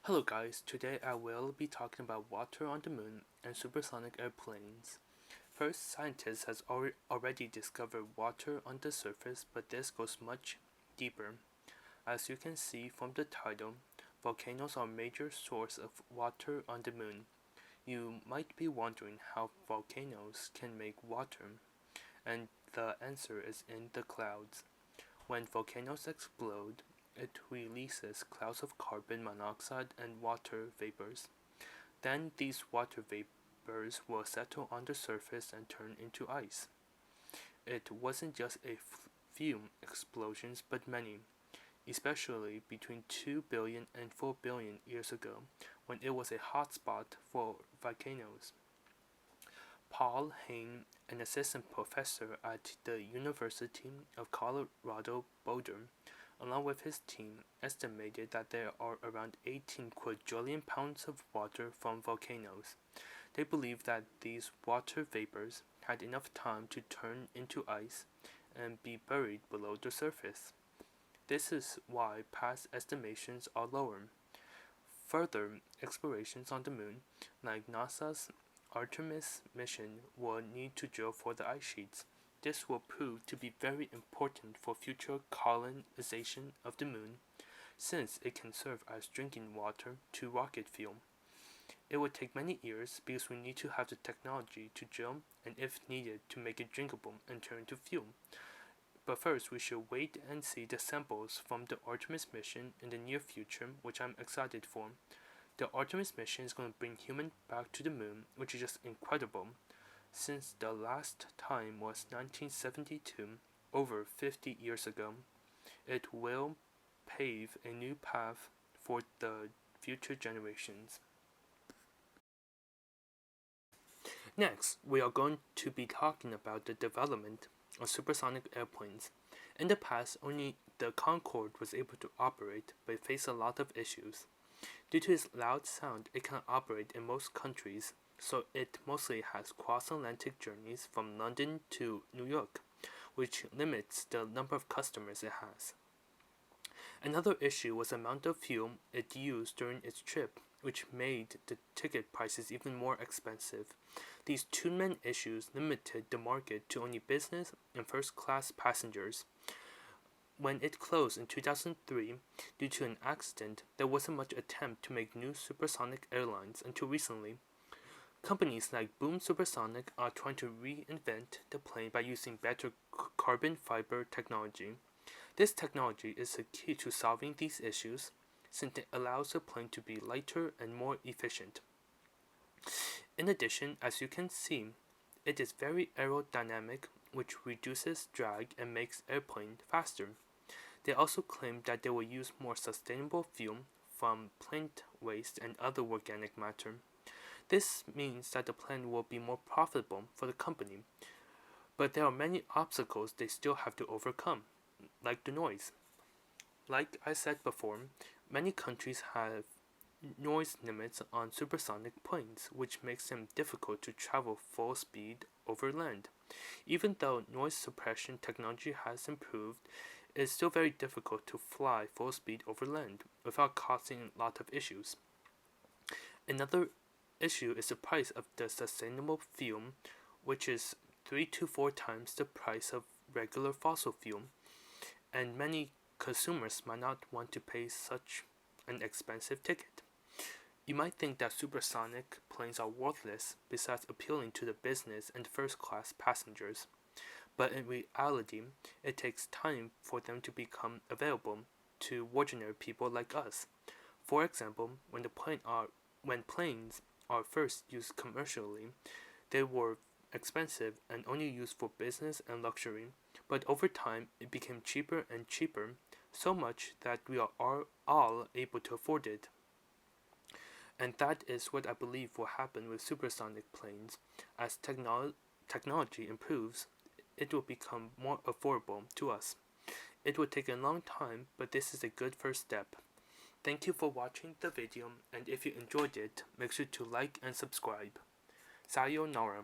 Hello guys, today I will be talking about water on the moon and supersonic airplanes. First, scientists has already discovered water on the surface, but this goes much deeper. As you can see from the title, volcanoes are a major source of water on the moon. You might be wondering how volcanoes can make water, and the answer is in the clouds. When volcanoes explode, it releases clouds of carbon monoxide and water vapors. Then these water vapors will settle on the surface and turn into ice. It wasn't just a few explosions, but many, especially between 2 billion and 4 billion years ago, when it was a hotspot for volcanoes. Paul Hain, an assistant professor at the University of Colorado Boulder, along with his team, estimated that there are around 18 quadrillion pounds of water from volcanoes. They believe that these water vapors had enough time to turn into ice and be buried below the surface. This is why past estimations are lower. Further explorations on the moon, like NASA's Artemis mission, will need to drill for the ice sheets. This will prove to be very important for future colonization of the moon, since it can serve as drinking water to rocket fuel. It will take many years because we need to have the technology to drill and, if needed, to make it drinkable and turn to fuel. But first, we should wait and see the samples from the Artemis mission in the near future, which I'm excited for. The Artemis mission is going to bring humans back to the moon, which is just incredible. Since the last time was 1972, over 50 years ago, it will pave a new path for the future generations. Next, we are going to be talking about the development of supersonic airplanes. In the past, only the Concorde was able to operate, but it faced a lot of issues. Due to its loud sound, it cannot operate in most countries, so it mostly has cross-Atlantic journeys from London to New York, which limits the number of customers it has. Another issue was the amount of fuel it used during its trip, which made the ticket prices even more expensive. These two main issues limited the market to only business and first-class passengers. When it closed in 2003 due to an accident, there wasn't much attempt to make new supersonic airlines until recently. Companies like Boom Supersonic are trying to reinvent the plane by using better carbon fiber technology. This technology is the key to solving these issues, since it allows the plane to be lighter and more efficient. In addition, as you can see, it is very aerodynamic, which reduces drag and makes airplane faster. They also claim that they will use more sustainable fuel from plant waste and other organic matter. This means that the plane will be more profitable for the company, but there are many obstacles they still have to overcome, like the noise. Like I said before, many countries have noise limits on supersonic planes, which makes them difficult to travel full speed over land. Even though noise suppression technology has improved, it is still very difficult to fly full speed over land without causing a lot of issues. Another issue is the price of the sustainable fuel, which is 3 to 4 times the price of regular fossil fuel, and many consumers might not want to pay such an expensive ticket. You might think that supersonic planes are worthless besides appealing to the business and first-class passengers, but in reality, it takes time for them to become available to ordinary people like us. For example, when planes are first used commercially, they were expensive and only used for business and luxury, but over time it became cheaper and cheaper, so much that we are all able to afford it. And that is what I believe will happen with supersonic planes. As technology improves, it will become more affordable to us. It will take a long time, but this is a good first step. Thank you for watching the video, and if you enjoyed it, make sure to like and subscribe. Sayonara.